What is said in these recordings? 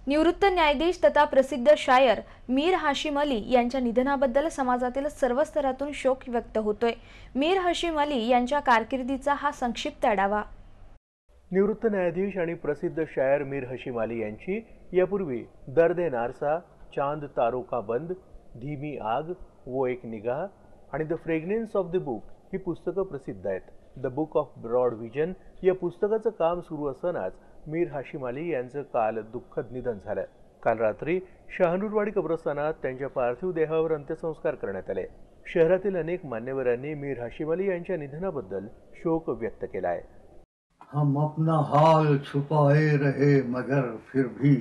निवृत्त न्यायाधीश तथा प्रसिद्ध शायर मीर हाशिम अली यांच्या निधनाबद्दल समाजातील सर्व स्तरातून शोक व्यक्त होतोय। मीर हाशिम अली यांच्या कारकिर्दीचा हा संक्षिप्त आढावा। निवृत्त न्यायाधीश आणि प्रसिद्ध शायर मीर हाशिम अली यांची यापूर्वी दर्द-ए नारसा, चांद तारों का बंद, धीमी आग, वो एक निगाह आणि the fragrance of the book ही पुस्तकं प्रसिद्ध आहेत। The book of broad vision या पुस्तकाचं काम सुरू असतानाच मीर हाशिम अली यांचं काल दुःखद निधन झालं। काल रात्री शहानूरवाडी कब्रस्तानात त्यांच्या पार्थिव देहावर अंत्यसंस्कार करण्यात आले। शहरातील अनेक मान्यवरांनी मीर हाशिम अली यांच्या निधनाबद्दल शोक व्यक्त केला आहे। हम अपना हाल छुपाए रहे मगर फिर भी,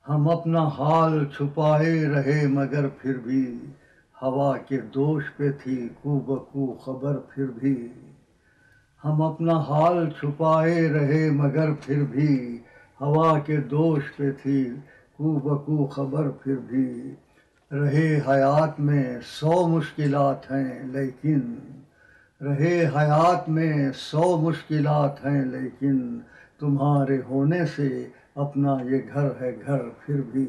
हम अपना हाल छुपाए रहे मगर फिर भी, हवा के दोष पे थी कूबकू खबर फिर भी। हम अपना हाल छुपाए रहे मगर फिर भी, हवा के दोष पे थी कूबकू खबर फिर भी। रहे हयात में 100 मुश्किलात हैं लेकिन, रहे हयात में 100 मुश्किलात हैं लेकिन, तुम्हारे होने से अपना ये घर है घर फिर भी।